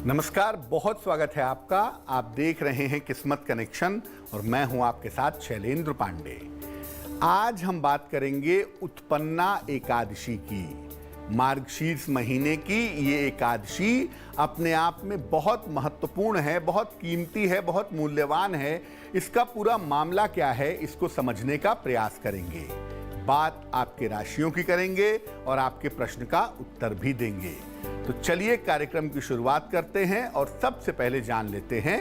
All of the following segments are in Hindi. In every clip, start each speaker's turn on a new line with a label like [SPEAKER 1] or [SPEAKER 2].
[SPEAKER 1] नमस्कार, बहुत स्वागत है आपका। आप देख रहे हैं किस्मत कनेक्शन और मैं हूं आपके साथ शैलेंद्र पांडे। आज हम बात करेंगे उत्पन्ना एकादशी की। मार्गशीर्ष महीने की ये एकादशी अपने आप में बहुत महत्वपूर्ण है, बहुत कीमती है, बहुत मूल्यवान है। इसका पूरा मामला क्या है, इसको समझने का प्रयास करेंगे। बात आपके राशियों की करेंगे और आपके प्रश्न का उत्तर भी देंगे। तो चलिए कार्यक्रम की शुरुआत करते हैं और सबसे पहले जान लेते हैं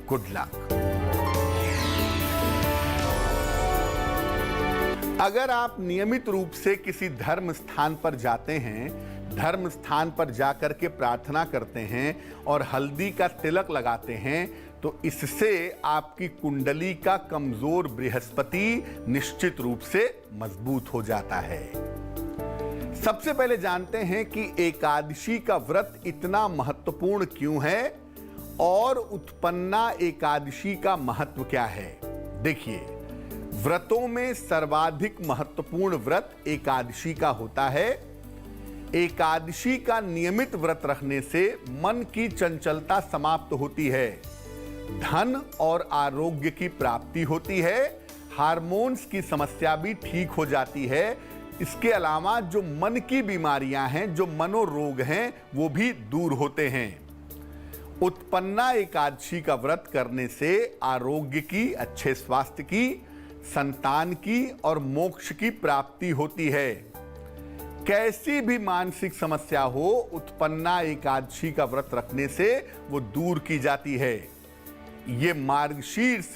[SPEAKER 1] गुड लक। अगर आप नियमित रूप से किसी धर्म स्थान पर जाते हैं, धर्म स्थान पर जाकर के प्रार्थना करते हैं और हल्दी का तिलक लगाते हैं, तो इससे आपकी कुंडली का कमजोर बृहस्पति निश्चित रूप से मजबूत हो जाता है। सबसे पहले जानते हैं कि एकादशी का व्रत इतना महत्वपूर्ण क्यों है और उत्पन्ना एकादशी का महत्व क्या है। देखिए, व्रतों में सर्वाधिक महत्वपूर्ण व्रत एकादशी का होता है। एकादशी का नियमित व्रत रखने से मन की चंचलता समाप्त होती है, धन और आरोग्य की प्राप्ति होती है, हार्मोन्स की समस्या भी ठीक हो जाती है। इसके अलावा जो मन की बीमारियां हैं, जो मनोरोग हैं, वो भी दूर होते हैं। उत्पन्ना एकादशी का व्रत करने से आरोग्य की, अच्छे स्वास्थ्य की, संतान की और मोक्ष की प्राप्ति होती है। कैसी भी मानसिक समस्या हो, उत्पन्ना एकादशी का व्रत रखने से वो दूर की जाती है। ये मार्गशीर्ष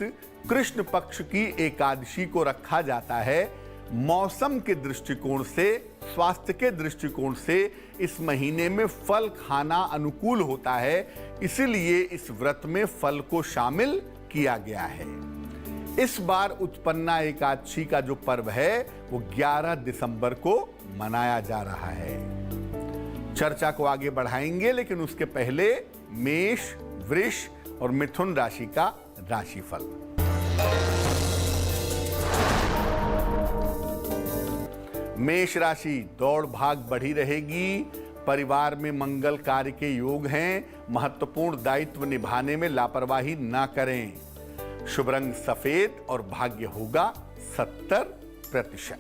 [SPEAKER 1] कृष्ण पक्ष की एकादशी को रखा जाता है। मौसम के दृष्टिकोण से, स्वास्थ्य के दृष्टिकोण से इस महीने में फल खाना अनुकूल होता है, इसलिए इस व्रत में फल को शामिल किया गया है। इस बार उत्पन्ना एकादशी का जो पर्व है वो 11 दिसंबर को मनाया जा रहा है। चर्चा को आगे बढ़ाएंगे, लेकिन उसके पहले मेष, वृष और मिथुन राशि का राशिफल। मेष राशि, दौड़ भाग बढ़ी रहेगी। परिवार में मंगल कार्य के योग हैं। महत्वपूर्ण दायित्व निभाने में लापरवाही ना करें। शुभ रंग सफेद और भाग्य होगा 70%।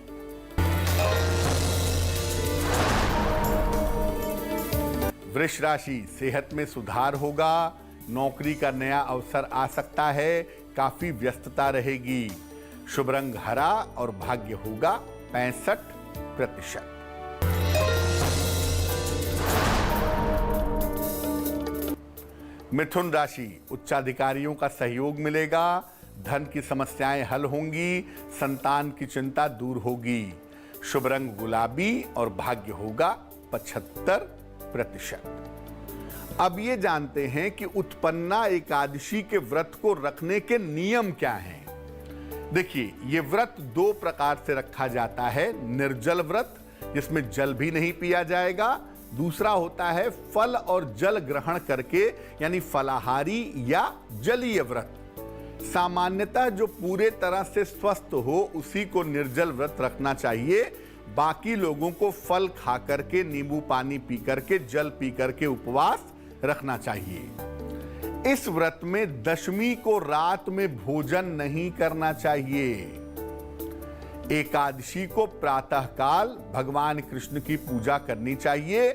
[SPEAKER 1] वृष राशि, सेहत में सुधार होगा। नौकरी का नया अवसर आ सकता है। काफी व्यस्तता रहेगी। शुभ रंग हरा और भाग्य होगा 65%। मिथुन राशि, उच्चाधिकारियों का सहयोग मिलेगा। धन की समस्याएं हल होंगी। संतान की चिंता दूर होगी। शुभ रंग गुलाबी और भाग्य होगा 75%। अब ये जानते हैं कि उत्पन्ना एकादशी के व्रत को रखने के नियम क्या हैं। देखिए, ये व्रत 2 प्रकार से रखा जाता है। निर्जल व्रत, जिसमें जल भी नहीं पिया जाएगा। दूसरा होता है फल और जल ग्रहण करके, यानी फलाहारी या जलीय व्रत। सामान्यतः जो पूरे तरह से स्वस्थ हो उसी को निर्जल व्रत रखना चाहिए। बाकी लोगों को फल खा करके, नींबू पानी पी करके, जल पी करके उपवास रखना चाहिए। इस व्रत में दशमी को रात में भोजन नहीं करना चाहिए। एकादशी को प्रातःकाल भगवान कृष्ण की पूजा करनी चाहिए।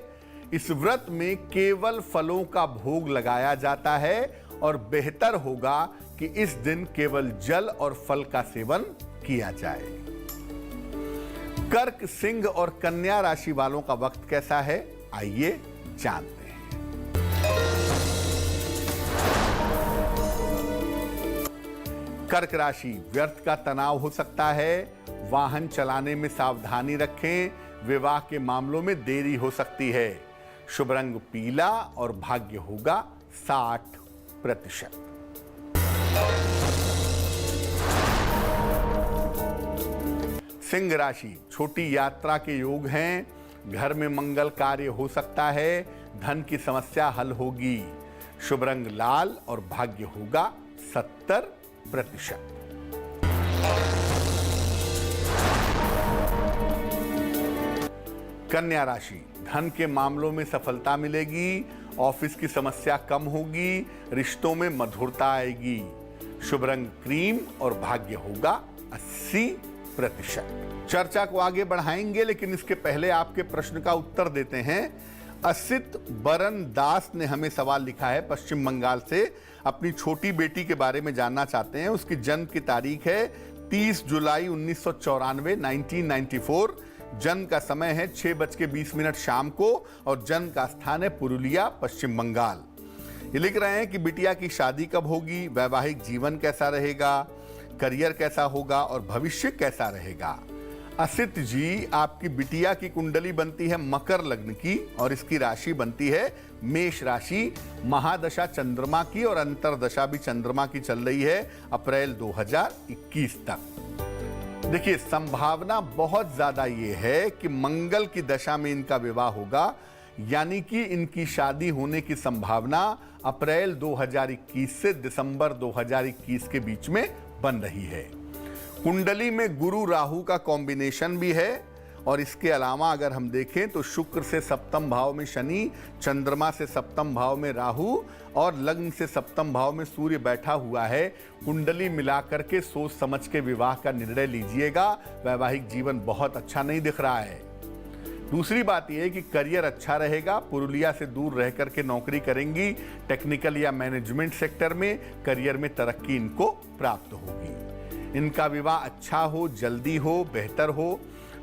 [SPEAKER 1] इस व्रत में केवल फलों का भोग लगाया जाता है और बेहतर होगा कि इस दिन केवल जल और फल का सेवन किया जाए। कर्क, सिंह और कन्या राशि वालों का वक्त कैसा है, आइए जानते हैं। कर्क राशि, व्यर्थ का तनाव हो सकता है। वाहन चलाने में सावधानी रखें। विवाह के मामलों में देरी हो सकती है। शुभ रंग पीला और भाग्य होगा 60%। सिंह राशि, छोटी यात्रा के योग हैं। घर में मंगल कार्य हो सकता है। धन की समस्या हल होगी। शुभ रंग लाल और भाग्य होगा 70%। कन्या राशि, धन के मामलों में सफलता मिलेगी ऑफिस की समस्या कम होगी, रिश्तों में मधुरता आएगी। शुभ रंग क्रीम और भाग्य होगा 80%। चर्चा को आगे बढ़ाएंगे, लेकिन इसके पहले आपके प्रश्न का उत्तर देते हैं। असित बरन दास ने हमें सवाल लिखा है पश्चिम बंगाल से। अपनी छोटी बेटी के बारे में जानना चाहते हैं। उसकी जन्म की तारीख है 30 जुलाई 1994, 1994। जन्म का समय है 6:20 शाम को और जन्म का स्थान है पुरुलिया, पश्चिम बंगाल। ये लिख रहे हैं कि बिटिया की शादी कब होगी, वैवाहिक जीवन कैसा रहेगा, करियर कैसा होगा और भविष्य कैसा रहेगा। असित जी, आपकी बिटिया की कुंडली बनती है मकर लग्न की और इसकी राशि बनती है मेष राशि। महादशा चंद्रमा की और अंतरदशा भी चंद्रमा की चल रही है अप्रैल 2021 तक। देखिए, संभावना बहुत ज्यादा ये है कि मंगल की दशा में इनका विवाह होगा, यानी कि इनकी शादी होने की संभावना अप्रैल 2021 से दिसंबर 2021 के बीच में बन रही है। कुंडली में गुरु राहु का कॉम्बिनेशन भी है और इसके अलावा अगर हम देखें तो शुक्र से सप्तम भाव में शनि, चंद्रमा से सप्तम भाव में राहु और लग्न से सप्तम भाव में सूर्य बैठा हुआ है। कुंडली मिलाकर के सोच समझ के विवाह का निर्णय लीजिएगा। वैवाहिक जीवन बहुत अच्छा नहीं दिख रहा है। दूसरी बात यह है कि करियर अच्छा रहेगा। पुरुलिया से दूर रह करके नौकरी करेंगी। टेक्निकल या मैनेजमेंट सेक्टर में करियर में तरक्की इनको प्राप्त होगी। इनका विवाह अच्छा हो, जल्दी हो, बेहतर हो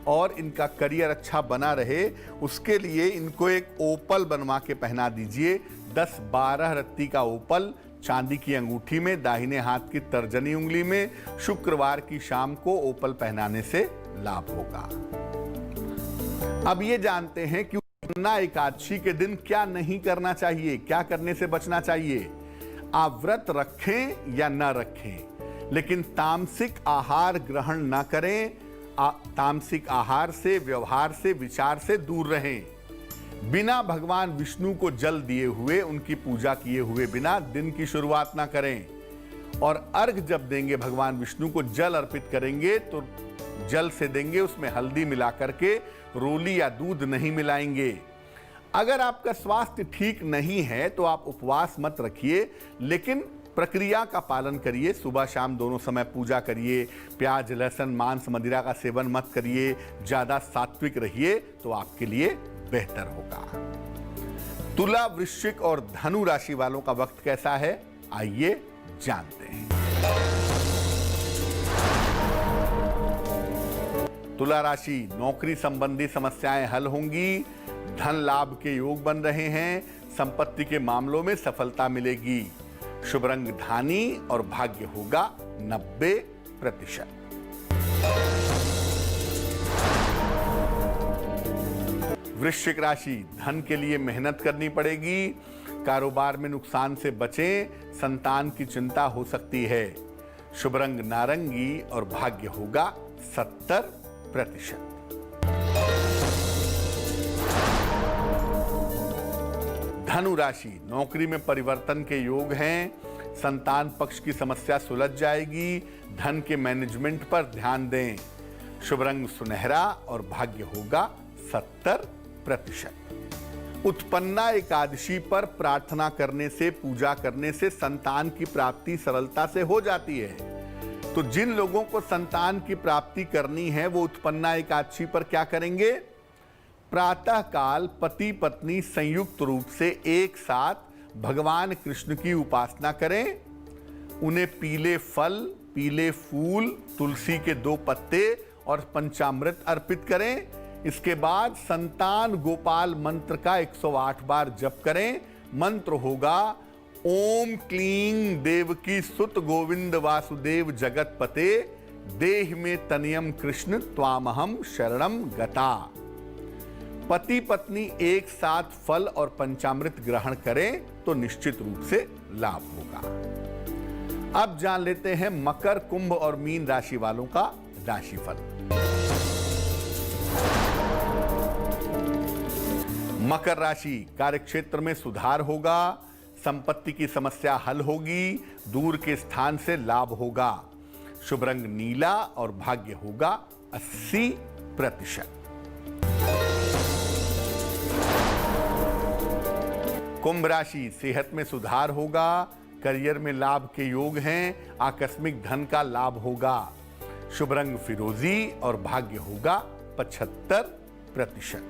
[SPEAKER 1] और इनका करियर अच्छा बना रहे, उसके लिए इनको एक ओपल बनवा के पहना दीजिए। 10-12 रत्ती का ओपल चांदी की अंगूठी में, दाहिने हाथ की तर्जनी उंगली में, शुक्रवार की शाम को ओपल पहनाने से लाभ होगा। अब ये जानते हैं कि उत्पन्ना एकादशी के दिन क्या नहीं करना चाहिए, क्या करने से बचना चाहिए। आप व्रत रखें या न रखें, लेकिन तामसिक आहार ग्रहण न करें। तामसिक आहार से, व्यवहार से, विचार से दूर रहें। बिना भगवान विष्णु को जल दिए हुए, उनकी पूजा किए हुए बिना दिन की शुरुआत ना करें। और अर्घ जब देंगे, भगवान विष्णु को जल अर्पित करेंगे तो जल से देंगे, उसमें हल्दी मिला करके, रोली या दूध नहीं मिलाएंगे। अगर आपका स्वास्थ्य ठीक नहीं है तो आप उपवास मत रखिए, लेकिन प्रक्रिया का पालन करिए। सुबह शाम दोनों समय पूजा करिए। प्याज, लहसुन, मांस, मदिरा का सेवन मत करिए। ज्यादा सात्विक रहिए तो आपके लिए बेहतर होगा। तुला, वृश्चिक और धनु राशि वालों का वक्त कैसा है, आइए जानते हैं। तुला राशि, नौकरी संबंधी समस्याएं हल होंगी। धन लाभ के योग बन रहे हैं। संपत्ति के मामलों में सफलता मिलेगी। शुभ रंग धानी और भाग्य होगा 90%। वृश्चिक राशि, धन के लिए मेहनत करनी पड़ेगी। कारोबार में नुकसान से बचें। संतान की चिंता हो सकती है। शुभ रंग नारंगी और भाग्य होगा 70%। धनु राशि, नौकरी में परिवर्तन के योग हैं। संतान पक्ष की समस्या सुलझ जाएगी। धन के मैनेजमेंट पर ध्यान दें। शुभ रंग सुनहरा और भाग्य होगा 70%। उत्पन्ना एकादशी पर प्रार्थना करने से, पूजा करने से संतान की प्राप्ति सरलता से हो जाती है। तो जिन लोगों को संतान की प्राप्ति करनी है वो उत्पन्ना एकादशी पर क्या करेंगे? प्रातः काल पति पत्नी संयुक्त रूप से एक साथ भगवान कृष्ण की उपासना करें। उन्हें पीले फल, पीले फूल, तुलसी के 2 पत्ते और पंचामृत अर्पित करें। इसके बाद संतान गोपाल मंत्र का 108 बार जप करें। मंत्र होगा ओम क्लीं देवकी सुत गोविंद वासुदेव जगतपते देह में तनियम कृष्ण त्वामहम शरणम गता। पति पत्नी एक साथ फल और पंचामृत ग्रहण करें तो निश्चित रूप से लाभ होगा। अब जान लेते हैं मकर, कुंभ और मीन राशि वालों का राशिफल। मकर राशि, कार्यक्षेत्र में सुधार होगा। संपत्ति की समस्या हल होगी। दूर के स्थान से लाभ होगा। शुभ रंग नीला और भाग्य होगा 80%। कुंभ राशि, सेहत में सुधार होगा, करियर में लाभ के योग हैं, आकस्मिक धन का लाभ होगा। शुभ रंग फिरोजी और भाग्य होगा 75%।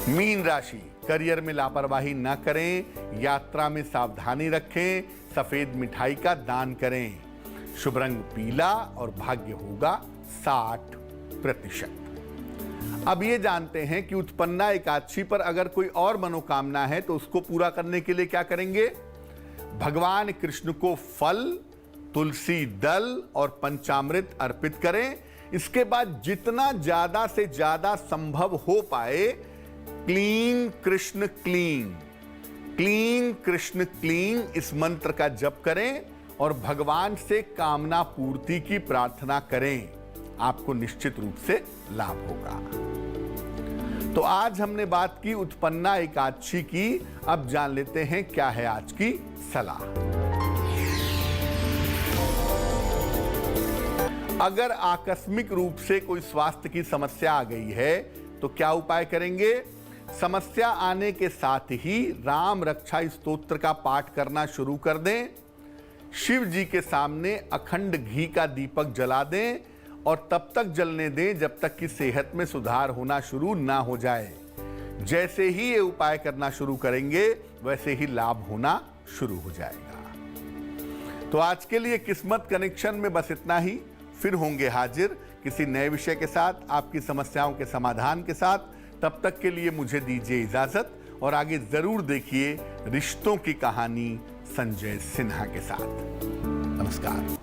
[SPEAKER 1] मीन राशि, करियर में लापरवाही न करें, यात्रा में सावधानी रखें, सफेद मिठाई का दान करें। शुभ रंग पीला और भाग्य होगा 60%। अब ये जानते हैं कि उत्पन्ना एकादशी पर अगर कोई और मनोकामना है तो उसको पूरा करने के लिए क्या करेंगे। भगवान कृष्ण को फल, तुलसी दल और पंचामृत अर्पित करें। इसके बाद जितना ज्यादा से ज्यादा संभव हो पाए क्लीं कृष्ण क्लीं, क्लीं कृष्ण क्लीं इस मंत्र का जप करें और भगवान से कामना पूर्ति की प्रार्थना करें। आपको निश्चित रूप से लाभ होगा। तो आज हमने बात की उत्पन्ना एकादशी की। अब जान लेते हैं क्या है आज की सलाह। अगर आकस्मिक रूप से कोई स्वास्थ्य की समस्या आ गई है तो क्या उपाय करेंगे। समस्या आने के साथ ही राम रक्षा स्तोत्र का पाठ करना शुरू कर दें। शिव जी के सामने अखंड घी का दीपक जला दें और तब तक जलने दें जब तक कि सेहत में सुधार होना शुरू ना हो जाए। जैसे ही ये उपाय करना शुरू करेंगे वैसे ही लाभ होना शुरू हो जाएगा। तो आज के लिए किस्मत कनेक्शन में बस इतना ही। फिर होंगे हाजिर किसी नए विषय के साथ, आपकी समस्याओं के समाधान के साथ। तब तक के लिए मुझे दीजिए इजाजत और आगे जरूर देखिए रिश्तों की कहानी संजय सिन्हा के साथ। नमस्कार।